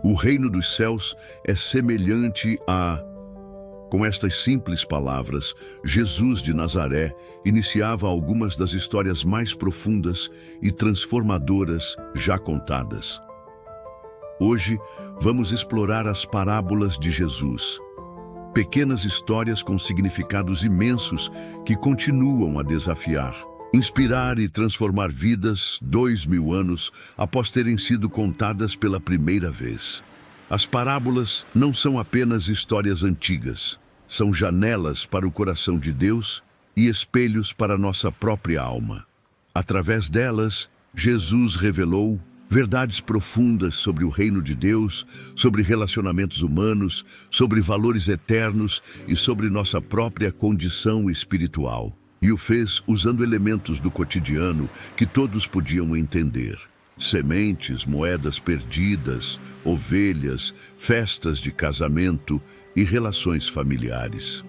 O reino dos céus é semelhante a... Com estas simples palavras, Jesus de Nazaré iniciava algumas das histórias mais profundas e transformadoras já contadas. Hoje, vamos explorar as parábolas de Jesus. Pequenas histórias com significados imensos que continuam a desafiar, inspirar e transformar vidas 2000 anos após terem sido contadas pela primeira vez. As parábolas não são apenas histórias antigas, são janelas para o coração de Deus e espelhos para nossa própria alma. Através delas, Jesus revelou verdades profundas sobre o reino de Deus, sobre relacionamentos humanos, sobre valores eternos e sobre nossa própria condição espiritual. E o fez usando elementos do cotidiano que todos podiam entender. Sementes, moedas perdidas, ovelhas, festas de casamento e relações familiares.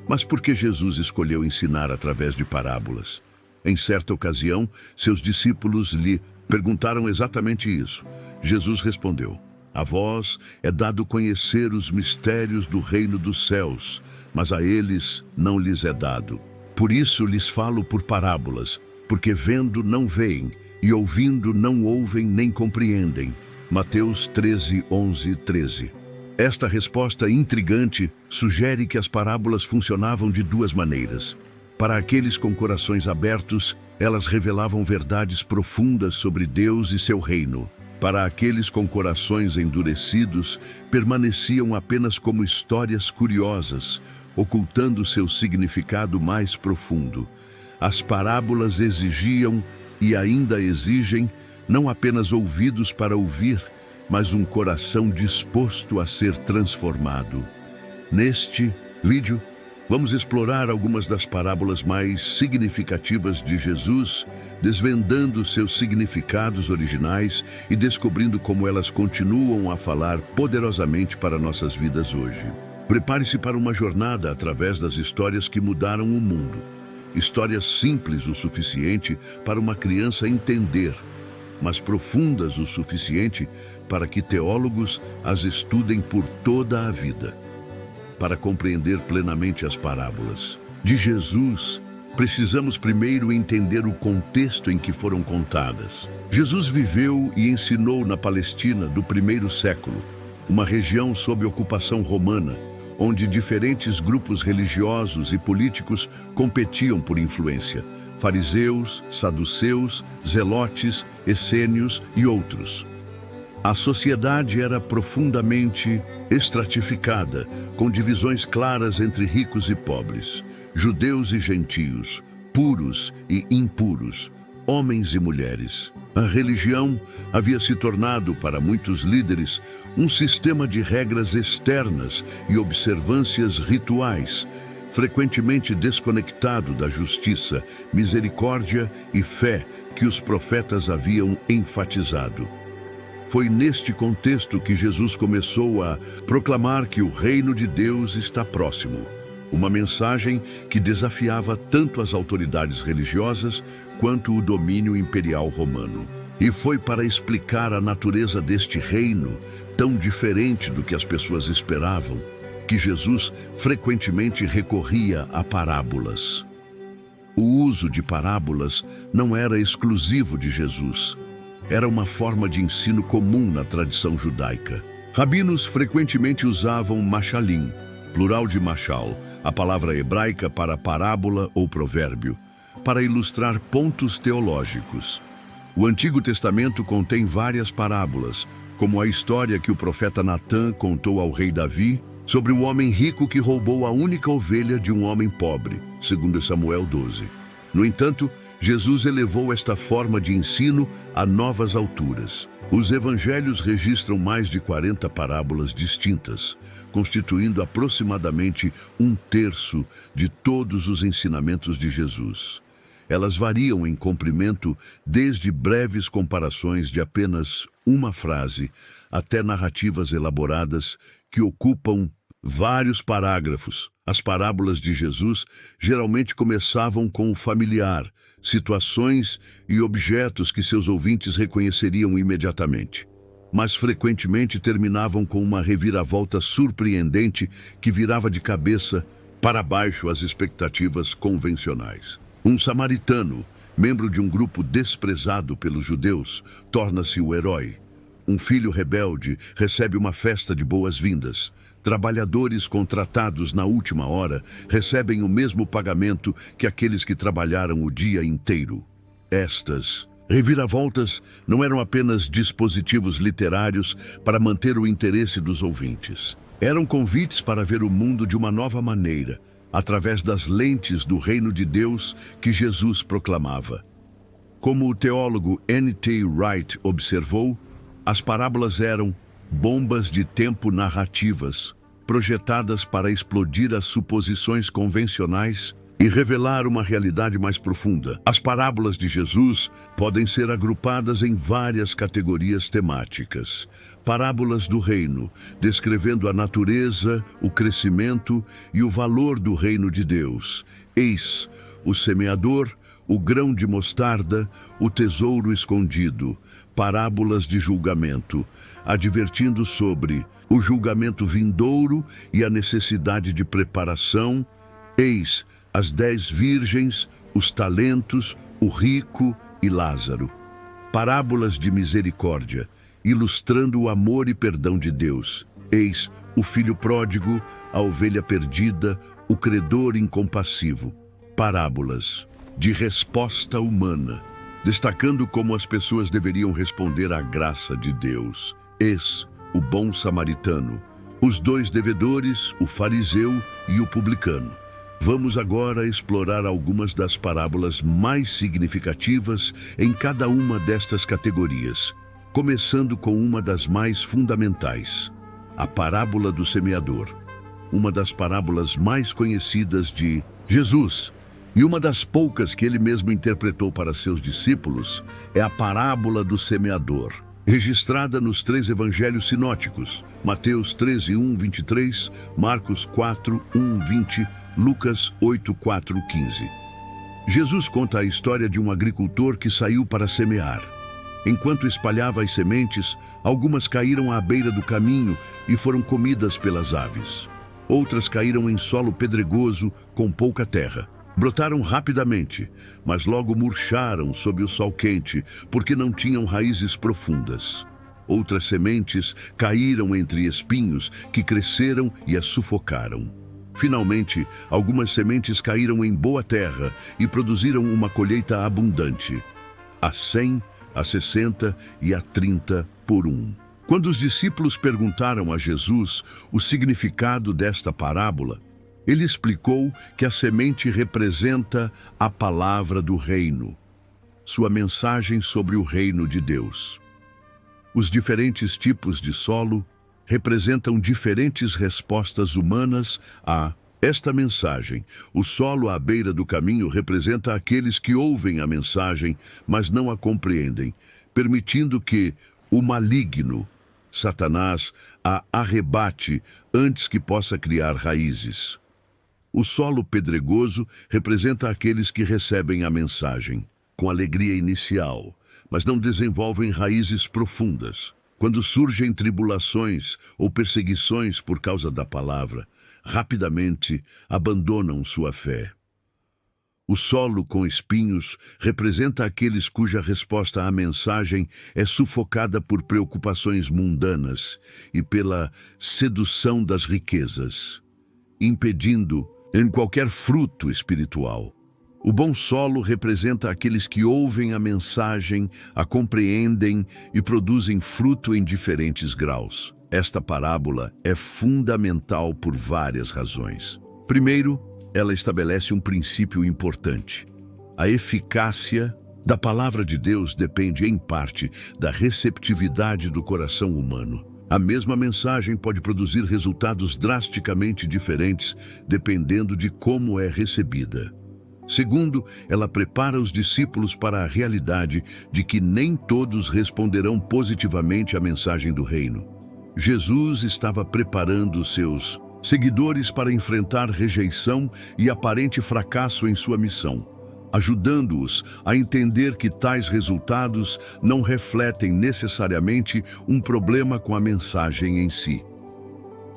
Mas por que Jesus escolheu ensinar através de parábolas? Em certa ocasião, seus discípulos lhe perguntaram exatamente isso. Jesus respondeu: "A vós é dado conhecer os mistérios do reino dos céus, mas a eles não lhes é dado. Por isso lhes falo por parábolas, porque vendo não veem, e ouvindo não ouvem nem compreendem." Mateus 13, 11, 13. Esta resposta intrigante sugere que as parábolas funcionavam de duas maneiras. Para aqueles com corações abertos, elas revelavam verdades profundas sobre Deus e seu reino. Para aqueles com corações endurecidos, permaneciam apenas como histórias curiosas, ocultando seu significado mais profundo. As parábolas exigiam, e ainda exigem, não apenas ouvidos para ouvir, mas um coração disposto a ser transformado. Neste vídeo, vamos explorar algumas das parábolas mais significativas de Jesus, desvendando seus significados originais e descobrindo como elas continuam a falar poderosamente para nossas vidas hoje. Prepare-se para uma jornada através das histórias que mudaram o mundo. Histórias simples o suficiente para uma criança entender, mas profundas o suficiente para que teólogos as estudem por toda a vida. Para compreender plenamente as parábolas de Jesus, precisamos primeiro entender o contexto em que foram contadas. Jesus viveu e ensinou na Palestina do primeiro século, uma região sob ocupação romana, onde diferentes grupos religiosos e políticos competiam por influência: fariseus, saduceus, zelotes, essênios e outros. A sociedade era profundamente estratificada, com divisões claras entre ricos e pobres, judeus e gentios, puros e impuros, homens e mulheres. A religião havia se tornado, para muitos líderes, um sistema de regras externas e observâncias rituais, frequentemente desconectado da justiça, misericórdia e fé que os profetas haviam enfatizado. Foi neste contexto que Jesus começou a proclamar que o reino de Deus está próximo. Uma mensagem que desafiava tanto as autoridades religiosas quanto o domínio imperial romano. E foi para explicar a natureza deste reino, tão diferente do que as pessoas esperavam, que Jesus frequentemente recorria a parábolas. O uso de parábolas não era exclusivo de Jesus. Era uma forma de ensino comum na tradição judaica. Rabinos frequentemente usavam machalim, plural de machal, a palavra hebraica para parábola ou provérbio, para ilustrar pontos teológicos. O Antigo Testamento contém várias parábolas, como a história que o profeta Natã contou ao rei Davi sobre o homem rico que roubou a única ovelha de um homem pobre, segundo Samuel 12. No entanto, Jesus elevou esta forma de ensino a novas alturas. Os evangelhos registram mais de 40 parábolas distintas, constituindo aproximadamente 1/3 de todos os ensinamentos de Jesus. Elas variam em comprimento desde breves comparações de apenas uma frase até narrativas elaboradas que ocupam vários parágrafos. As parábolas de Jesus geralmente começavam com o familiar, situações e objetos que seus ouvintes reconheceriam imediatamente. mas frequentemente terminavam com uma reviravolta surpreendente que virava de cabeça para baixo as expectativas convencionais. Um samaritano, membro de um grupo desprezado pelos judeus, torna-se o herói. Um filho rebelde recebe uma festa de boas-vindas. Trabalhadores contratados na última hora recebem o mesmo pagamento que aqueles que trabalharam o dia inteiro. Estas reviravoltas não eram apenas dispositivos literários para manter o interesse dos ouvintes. Eram convites para ver o mundo de uma nova maneira, através das lentes do reino de Deus que Jesus proclamava. Como o teólogo N.T. Wright observou, as parábolas eram bombas de tempo narrativas, projetadas para explodir as suposições convencionais e revelar uma realidade mais profunda. As parábolas de Jesus podem ser agrupadas em várias categorias temáticas. Parábolas do reino, descrevendo a natureza, o crescimento e o valor do reino de Deus. Eis o semeador, o grão de mostarda, o tesouro escondido. Parábolas de julgamento, advertindo sobre o julgamento vindouro e a necessidade de preparação. Eis as 10 virgens, os talentos, o rico e Lázaro. Parábolas de misericórdia, ilustrando o amor e perdão de Deus. Eis o filho pródigo, a ovelha perdida, o credor incompassivo. Parábolas de resposta humana, destacando como as pessoas deveriam responder à graça de Deus. Eis o bom samaritano, os 2 devedores, o fariseu e o publicano. Vamos agora explorar algumas das parábolas mais significativas em cada uma destas categorias, começando com uma das mais fundamentais, a parábola do semeador, uma das parábolas mais conhecidas de Jesus, e uma das poucas que ele mesmo interpretou para seus discípulos, é a parábola do semeador, registrada nos 3 evangelhos sinóticos, Mateus 13:1, 23, Marcos 4:1, 20, Lucas 8:4, 15. Jesus conta a história de um agricultor que saiu para semear. Enquanto espalhava as sementes, algumas caíram à beira do caminho e foram comidas pelas aves. Outras caíram em solo pedregoso com pouca terra. Brotaram rapidamente, mas logo murcharam sob o sol quente, porque não tinham raízes profundas. Outras sementes caíram entre espinhos que cresceram e as sufocaram. Finalmente, algumas sementes caíram em boa terra e produziram uma colheita abundante, a 100, a 60 e a 30 por 1. Quando os discípulos perguntaram a Jesus o significado desta parábola, ele explicou que a semente representa a palavra do reino, sua mensagem sobre o reino de Deus. Os diferentes tipos de solo representam diferentes respostas humanas a esta mensagem. O solo à beira do caminho representa aqueles que ouvem a mensagem, mas não a compreendem, permitindo que o maligno, Satanás, a arrebate antes que possa criar raízes. O solo pedregoso representa aqueles que recebem a mensagem com alegria inicial, mas não desenvolvem raízes profundas. Quando surgem tribulações ou perseguições por causa da palavra, rapidamente abandonam sua fé. O solo com espinhos representa aqueles cuja resposta à mensagem é sufocada por preocupações mundanas e pela sedução das riquezas, impedindo em qualquer fruto espiritual. O bom solo representa aqueles que ouvem a mensagem, a compreendem e produzem fruto em diferentes graus. Esta parábola é fundamental por várias razões. Primeiro, ela estabelece um princípio importante. A eficácia da palavra de Deus depende, em parte, da receptividade do coração humano. A mesma mensagem pode produzir resultados drasticamente diferentes dependendo de como é recebida. Segundo, ela prepara os discípulos para a realidade de que nem todos responderão positivamente à mensagem do reino. Jesus estava preparando seus seguidores para enfrentar rejeição e aparente fracasso em sua missão. ajudando-os a entender que tais resultados não refletem necessariamente um problema com a mensagem em si.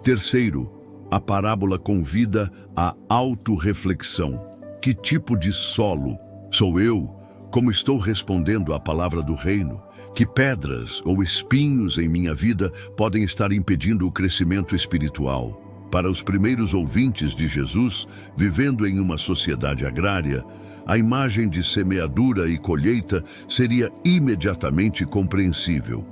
Terceiro, a parábola convida à autorreflexão. Que tipo de solo sou eu? Como estou respondendo à palavra do reino? Que pedras ou espinhos em minha vida podem estar impedindo o crescimento espiritual? Para os primeiros ouvintes de Jesus, vivendo em uma sociedade agrária, a imagem de semeadura e colheita seria imediatamente compreensível.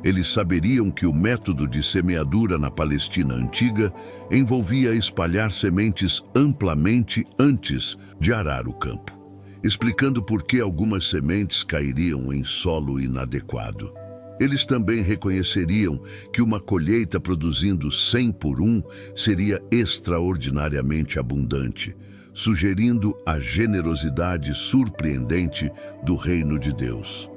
Eles saberiam que o método de semeadura na Palestina antiga envolvia espalhar sementes amplamente antes de arar o campo, explicando por que algumas sementes cairiam em solo inadequado. Eles também reconheceriam que uma colheita produzindo 100 por 1 seria extraordinariamente abundante, sugerindo a generosidade surpreendente do reino de Deus.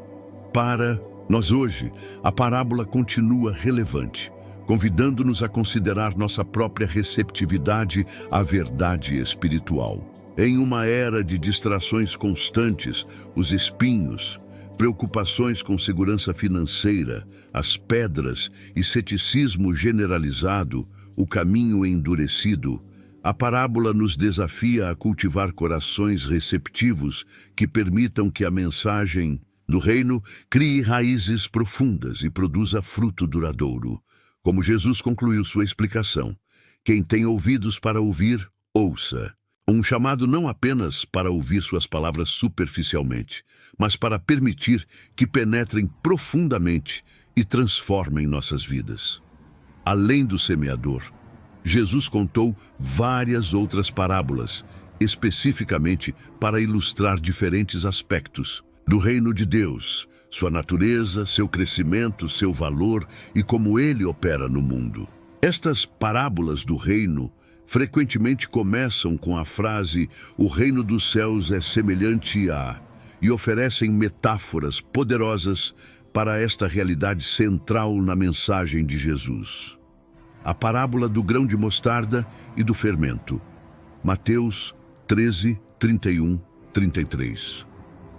Para nós hoje, a parábola continua relevante, convidando-nos a considerar nossa própria receptividade à verdade espiritual. Em uma era de distrações constantes, os espinhos, preocupações com segurança financeira, as pedras e ceticismo generalizado, o caminho endurecido, a parábola nos desafia a cultivar corações receptivos que permitam que a mensagem do reino crie raízes profundas e produza fruto duradouro. Como Jesus concluiu sua explicação, quem tem ouvidos para ouvir, ouça. Um chamado não apenas para ouvir suas palavras superficialmente, mas para permitir que penetrem profundamente e transformem nossas vidas. Além do semeador, Jesus contou várias outras parábolas, especificamente para ilustrar diferentes aspectos do reino de Deus, sua natureza, seu crescimento, seu valor e como ele opera no mundo. Estas parábolas do reino frequentemente começam com a frase "o reino dos céus é semelhante a" e oferecem metáforas poderosas para esta realidade central na mensagem de Jesus. A parábola do grão de mostarda e do fermento. Mateus 13, 31, 33.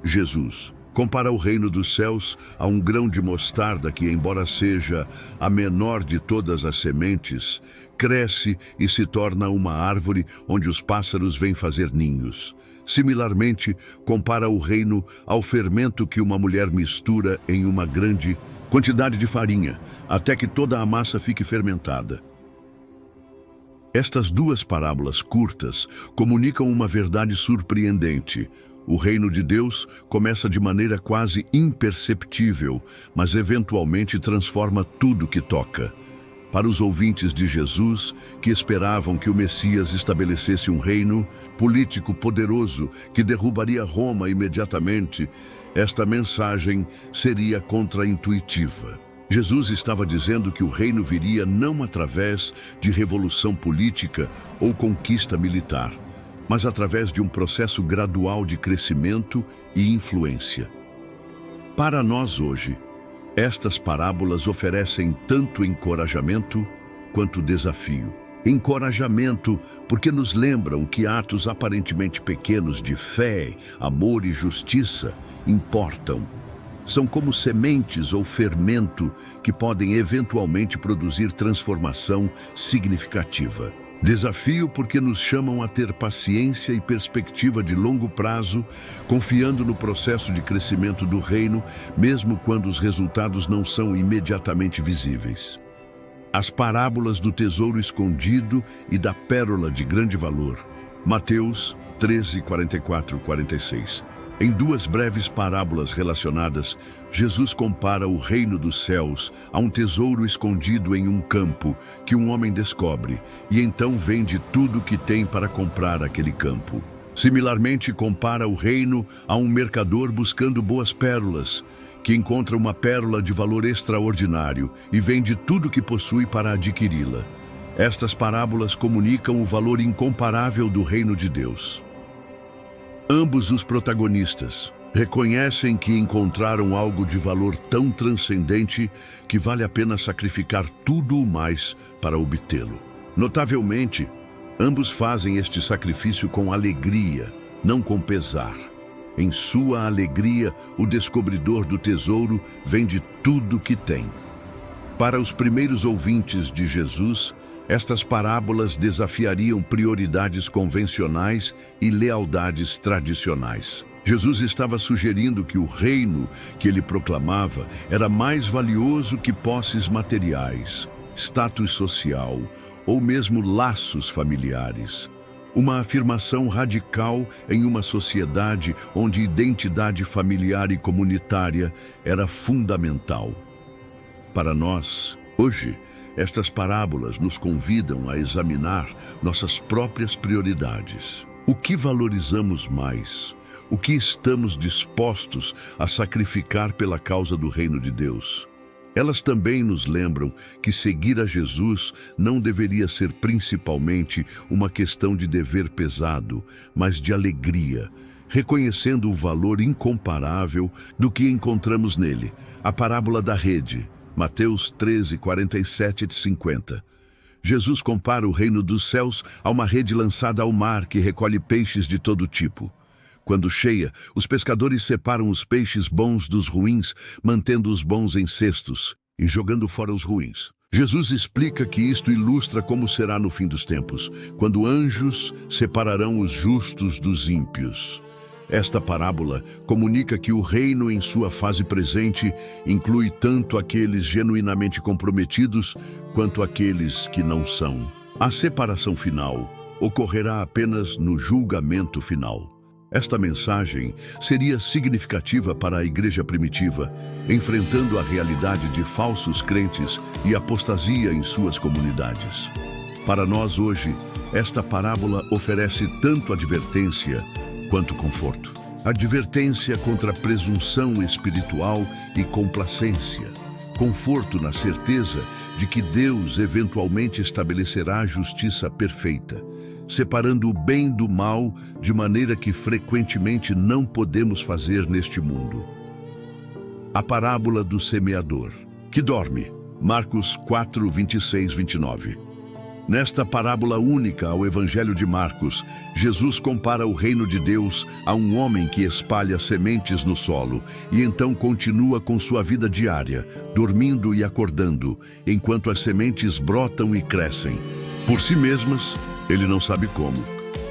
Jesus compara o reino dos céus a um grão de mostarda que, embora seja a menor de todas as sementes, cresce e se torna uma árvore onde os pássaros vêm fazer ninhos. Similarmente, compara o reino ao fermento que uma mulher mistura em uma grande quantidade de farinha, até que toda a massa fique fermentada. Estas duas parábolas curtas comunicam uma verdade surpreendente. O reino de Deus começa de maneira quase imperceptível, mas eventualmente transforma tudo que toca. Para os ouvintes de Jesus, que esperavam que o Messias estabelecesse um reino político poderoso que derrubaria Roma imediatamente, esta mensagem seria contraintuitiva. Jesus estava dizendo que o reino viria não através de revolução política ou conquista militar, mas através de um processo gradual de crescimento e influência. Para nós hoje, estas parábolas oferecem tanto encorajamento quanto desafio. Encorajamento porque nos lembram que atos aparentemente pequenos de fé, amor e justiça importam. São como sementes ou fermento que podem eventualmente produzir transformação significativa. Desafio porque nos chamam a ter paciência e perspectiva de longo prazo, confiando no processo de crescimento do reino, mesmo quando os resultados não são imediatamente visíveis. As parábolas do tesouro escondido e da pérola de grande valor. Mateus 13, 44, 46. Em duas breves parábolas relacionadas, Jesus compara o reino dos céus a um tesouro escondido em um campo que um homem descobre e então vende tudo o que tem para comprar aquele campo. Similarmente, compara o reino a um mercador buscando boas pérolas, que encontra uma pérola de valor extraordinário e vende tudo o que possui para adquiri-la. Estas parábolas comunicam o valor incomparável do reino de Deus. Ambos os protagonistas reconhecem que encontraram algo de valor tão transcendente que vale a pena sacrificar tudo o mais para obtê-lo. Notavelmente, ambos fazem este sacrifício com alegria, não com pesar. Em sua alegria, o descobridor do tesouro vende tudo o que tem. Para os primeiros ouvintes de Jesus, estas parábolas desafiariam prioridades convencionais e lealdades tradicionais. Jesus estava sugerindo que o reino que ele proclamava era mais valioso que posses materiais, status social ou mesmo laços familiares. Uma afirmação radical em uma sociedade onde identidade familiar e comunitária era fundamental. Para nós, hoje, estas parábolas nos convidam a examinar nossas próprias prioridades. O que valorizamos mais? O que estamos dispostos a sacrificar pela causa do reino de Deus? Elas também nos lembram que seguir a Jesus não deveria ser principalmente uma questão de dever pesado, mas de alegria, reconhecendo o valor incomparável do que encontramos nele. A parábola da rede, Mateus 13, 47-50. Jesus compara o reino dos céus a uma rede lançada ao mar que recolhe peixes de todo tipo. Quando cheia, os pescadores separam os peixes bons dos ruins, mantendo os bons em cestos e jogando fora os ruins. Jesus explica que isto ilustra como será no fim dos tempos, quando anjos separarão os justos dos ímpios. Esta parábola comunica que o reino em sua fase presente inclui tanto aqueles genuinamente comprometidos quanto aqueles que não são. A separação final ocorrerá apenas no julgamento final. Esta mensagem seria significativa para a igreja primitiva, enfrentando a realidade de falsos crentes e apostasia em suas comunidades. Para nós hoje, esta parábola oferece tanto advertência quanto conforto. Advertência contra a presunção espiritual e complacência. Conforto na certeza de que Deus eventualmente estabelecerá a justiça perfeita, separando o bem do mal de maneira que frequentemente não podemos fazer neste mundo. A parábola do semeador, que dorme, Marcos 4, 26, 29. Nesta parábola única ao Evangelho de Marcos, Jesus compara o reino de Deus a um homem que espalha sementes no solo e então continua com sua vida diária, dormindo e acordando, enquanto as sementes brotam e crescem. Por si mesmas, ele não sabe como.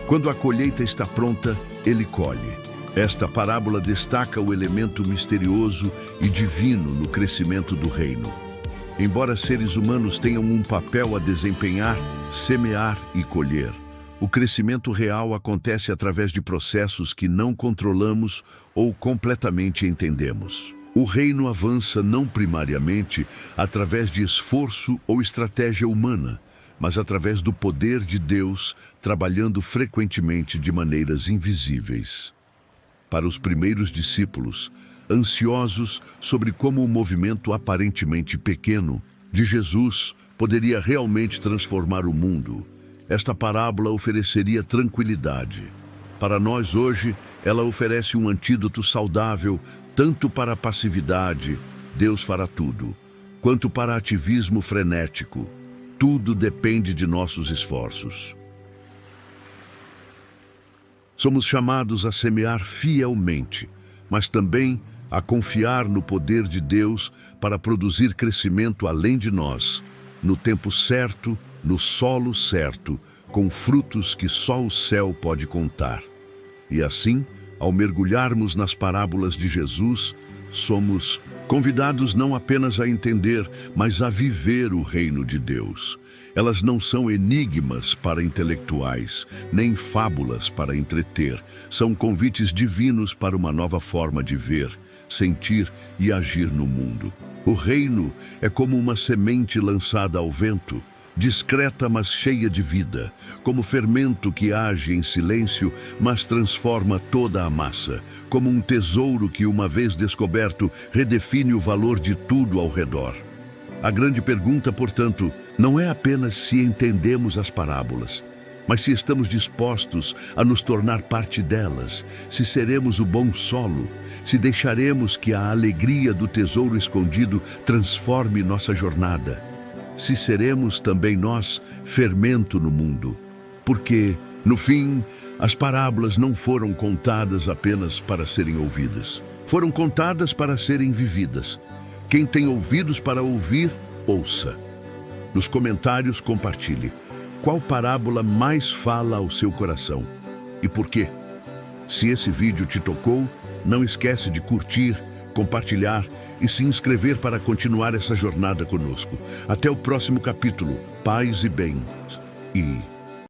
Quando a colheita está pronta, ele colhe. Esta parábola destaca o elemento misterioso e divino no crescimento do reino. Embora seres humanos tenham um papel a desempenhar, semear e colher, o crescimento real acontece através de processos que não controlamos ou completamente entendemos. O reino avança não primariamente através de esforço ou estratégia humana, mas através do poder de Deus, trabalhando frequentemente de maneiras invisíveis. Para os primeiros discípulos, ansiosos sobre como o movimento aparentemente pequeno de Jesus poderia realmente transformar o mundo, esta parábola ofereceria tranquilidade. Para nós hoje, ela oferece um antídoto saudável tanto para a passividade, Deus fará tudo, quanto para ativismo frenético. Tudo depende de nossos esforços. Somos chamados a semear fielmente, mas também a confiar no poder de Deus para produzir crescimento além de nós, no tempo certo, no solo certo, com frutos que só o céu pode contar. E assim, ao mergulharmos nas parábolas de Jesus, somos convidados não apenas a entender, mas a viver o reino de Deus. Elas não são enigmas para intelectuais, nem fábulas para entreter. São convites divinos para uma nova forma de ver, sentir e agir no mundo. O reino é como uma semente lançada ao vento, discreta mas cheia de vida, como fermento que age em silêncio, mas transforma toda a massa, como um tesouro que, uma vez descoberto, redefine o valor de tudo ao redor. A grande pergunta, portanto, não é apenas se entendemos as parábolas, mas se estamos dispostos a nos tornar parte delas, se seremos o bom solo, se deixaremos que a alegria do tesouro escondido transforme nossa jornada, se seremos também nós fermento no mundo. Porque, no fim, As parábolas não foram contadas apenas para serem ouvidas. Foram contadas para serem vividas. Quem tem ouvidos para ouvir, ouça. Nos comentários, compartilhe. Qual parábola mais fala ao seu coração? E por quê? Se esse vídeo te tocou, não esquece de curtir, compartilhar e se inscrever para continuar essa jornada conosco. Até o próximo capítulo. Paz e bem. E